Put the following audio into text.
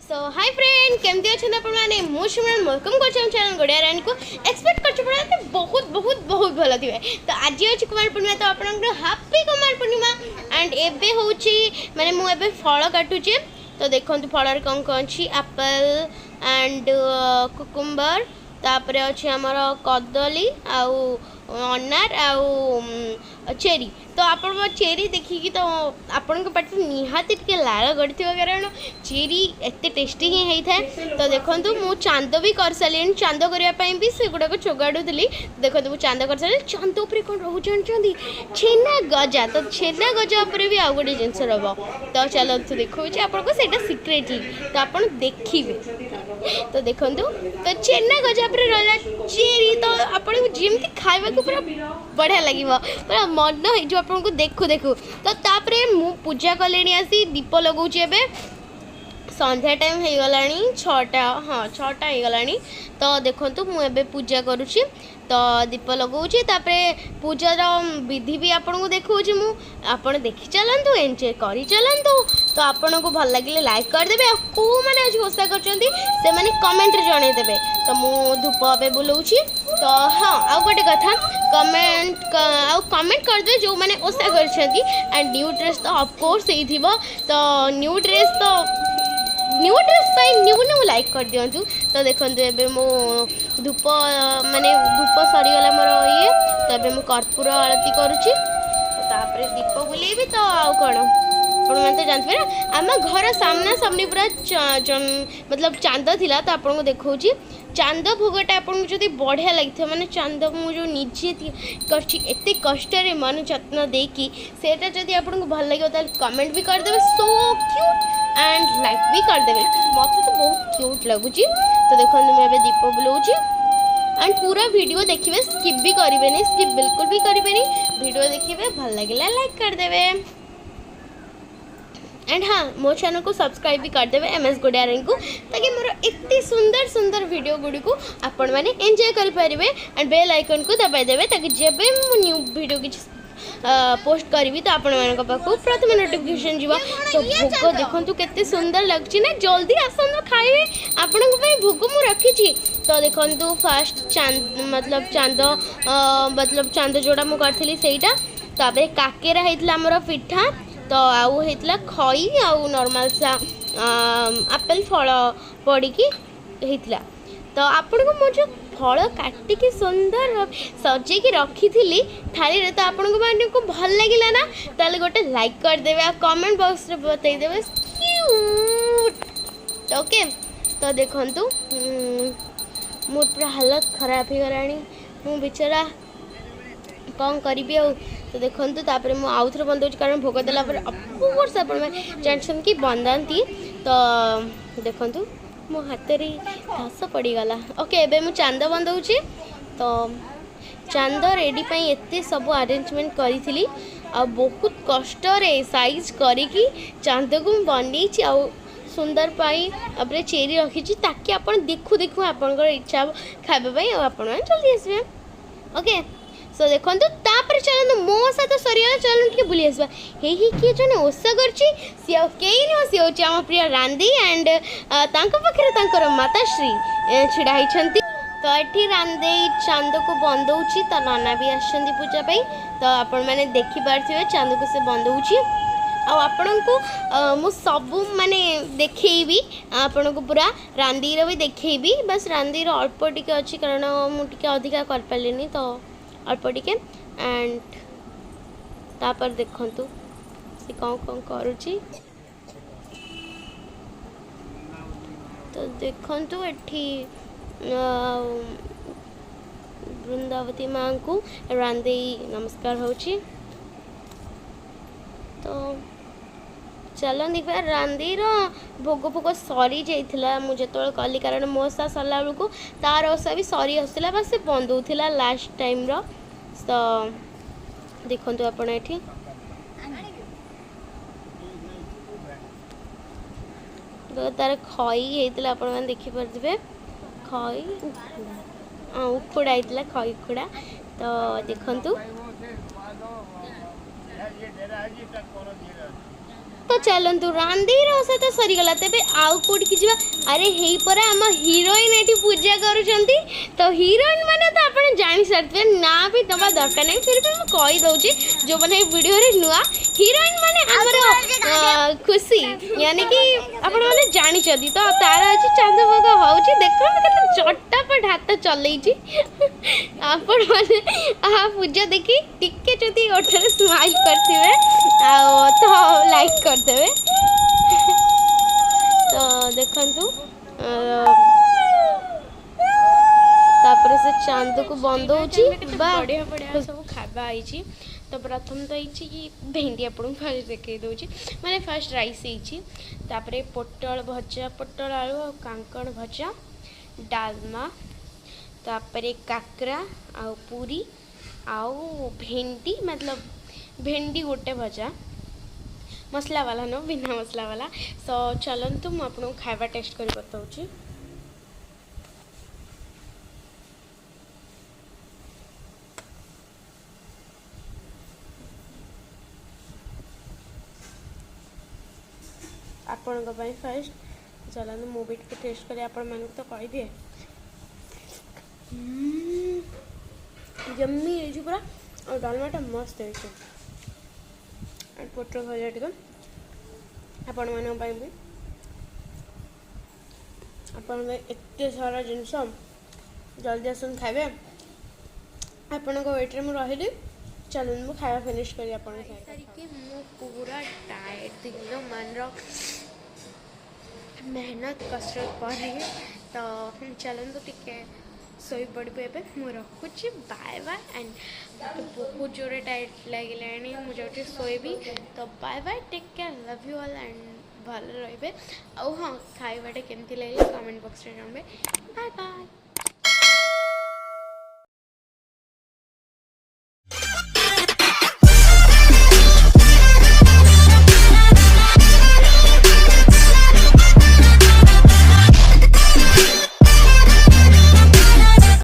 सो hi friend केमती अच्छे आपने मुझमें वेलकम कर चैनल गड़िया रानी को एक्सपेक्ट कर बहुत बहुत बहुत भल थे। तो आज अच्छी कुमार पूर्णिमा तो आप हापी कुमार पूर्णिमा एंड एबे हूँ माने मुझे फल काटुचे। तो देखो फल कौन कौन अच्छी एप्पल एंड कुकुम्बर तापर अच्छे आमर कदली आउ अनार आउ चेरी। तो आप चेरी देखिकी तो आपण पाटी निहाती टे लाल गड़ी कारण चेरी एत टेस्टी ही होता है। तो देखो मु चांद भी कर सारे चांद करने भी से गुड़ाक चोगाड़ूली। देखो मुझे चांद कर सारे चांद उपर कौन रो जानते छेना गजा। तो छेना गजा उपर भी आउ गोटे जिनस रब। तो चलते देखो आपको सीटा सिक्रेटली तो आप देखिए। तो देखो तो छेना गजा पर रहा चेरी तो आपको जमी खावा पूरा बढ़िया लगे पूरा मन हो आपको देखू देखू। तो तापरे मु पूजा कले आसी दीप लगाऊँ एबे संध्या टाइम हो गला 6टा हाँ 6टा हो गला। तो देखो मुझे पूजा करुँची तो दीप लगाऊँ तापरे पूजार विधि भी आपको देखा मुझे देखी चलतु एंजॉय कर चलतु। तो आपन को भल लगे लाइक करदे को मैंने आज ओषा कर कमेंट जनईदेवे। तो मु धूप ए बुलाऊँ। तो हाँ आउ गोटे कथा कमेंट करदे जो मैंने ओषा कर एंड न्यू ड्रेस तो ऑफकोर्स ही। तो new dress new new like कर दिंतु। तो देखो एबे मो धूप माने धूप सरीगला मोर ये। तो एबे मु कर्पूर आरती करुँची तापरे दीप बुलेबी। तो आउ कौन आप तो जानते ना आम घर सामना सामने पूरा मतलब चांद थिला। तो आपको देखा चांद भोगटा आपको जो बढ़िया लगी माने चांद मुझे निजे करते कष्ट मन जत्न देकी सेटा जदि आपको भल लगे तो कमेंट भी करदे सो क्यूट एंड लाइक भी करदे। मत तो बहुत क्यूट लगुच। तो देखो मुझे दीप बुलाऊँ एंड पूरा वीडियो देखिए स्किप भी करेंगे स्किप बिल्कुल भी करेंगे वीडियो देखिए भल लगे लाइक करदे एंड हाँ मो चैनल को सब्सक्राइब भी करदेवे एमएस गुड़िया रानी को ताकि मोर इतनी सुंदर सुंदर वीडियो गुड़ी को आपण मैंने एंजॉय करें एंड बेल आइकन को दबाई देवे ताकि जब मु न्यू वीडियो किसी पोस्ट करी तो आपण मान पाक प्रथम नोटिफिकेशन जीव। तो भोग देखो केते सुंदर लगुच ना जल्दी आसतु खाइबे आपण भोग मु रखी। तो देखो फास्ट चांद मतलब चांद जोड़ा मुझे करी से काकेरा होता आमर पिठा। तो आउ होता खई आउ नॉर्मल सा एप्पल फल पड़ी होता। तो आपन को मो जो फल काटिकी सुंदर सजे रखी थी थाली रे। तो आपण को भल लगे ना ताले गोटे लाइक करदे आ कमेंट बॉक्स रे बताइदेवे क्यूट। ओके तो देखंतु मोर पूरा हालत खराब हो गला मु बेचारा कौन करी। तो देखो तापर मुझे आउ थे बंद कारण भोग देला अफकोर्स आप जानते कि बंदाती। तो देखो मो हाथ में घास पड़गला। ओके एबे मु चांद बंदौची। तो चांद रेडी पाई एते सब अरेंजमेंट करी आ बहुत कष्ट साइज करी चांद को बनी आउ सुंदर पाई अपने चेरी रखी ताकि आप देखू देखू आप इच्छा खावाई आप जल्दी आसवे। ओके सो देखो तापर चलते मो ओषा तो सरीगला चलो टे बुली आसवा। हे किए जने ओषा करछि सी कई नुह सी हूँ आम प्रिय रांदी एंड पाखे माताश्री छिड़ा होती। तो ये रांदे चांद को बंदौची तो नाना भी आसछन्ती पूजा पाई। तो आपण मैंने देखिपारे चांद को से बंदौची आपण को मु सबू माने देखी आपण को पूरा रांदीर भी देखी बस रांदीर अल्प टिके अच्छी कारण मुझे अधिका कर पारे तो अल्प टिके एंड तापर देखंतु से कौन करुची। तो देखंतु एठी वृंदावती माँ को रांदे नमस्कार होची। तो चलो देखा रांदीर भोग भोग सरी जाइथिला मुझे तो कली कारण मो ओषा सरला बेलू तार ओषा भी सरी आसला बस से बंद होता लास्ट टाइम रो। तो देखो आपण एठी तो तार खई होता आप देखिपारे खई उखुड़ा होता खई उखुड़ा। तो देखंतु तो चलतु रांधे रोष तो सरीगला तेज आउ कौटी की जा अरे हे पर आम हिरोइन ये पूजा करुँच तो हिरोइन मैंने तो आप जानी सारे ना भी दबा दरकार नहीं फिर भी मुझे कहीदे जो मैंने वीडियो नुआ हिरोइन माने हमर खुशी यानी कि आपण माने जानी चदी तो तार अछि चांदभोग होउची देखो केते चट्टापट हाथ चलैची आपण माने आ पूजा देखी टिके जदी ओठरे स्माइल करथिबे आ तो लाइक कर देबे तो देखंतु तापर से चांद को बंद होची बढ़िया बढ़िया सब खाबा आईची तो प्रथम तो ये कि भेंडी आपको फास्ट देखे दूसरी मैंने फास्ट राइस होपर पोटल भजा पोटल आलू और कांकण भजा डालमा तापर काकरा आ पूरी आउ भेंडी मतलब भेंडी गोटे भजा मसला वाला न बिना मसला वाला तो चलतु मुझे खावा टेस्ट कर बताऊँ आपण फास्ट चलते मुझे टेस्ट कर आपण मान तो कही दिए जम्मी है पूरा और डालमाटा मस्त है पोटल भजा टी आपण मान भी आपण एत सारा जिनस जल्दी आसन खाइबे आपण वेट्रे मुझे रही चलो मुझे खावा फिनिश करी पूरा टायर्ड दिल मन मेहनत कसरत कर तो चलते टिके सोई पड़े एवं मुझे रखुची बाय बाय एंड बहुत जोरे टाइट लगे मुझे सोईबी तो bye bye take care love you all and भल रे हाँ खाइबाटा केमती लगे कमेंट बॉक्स में जानबे बाय बाय।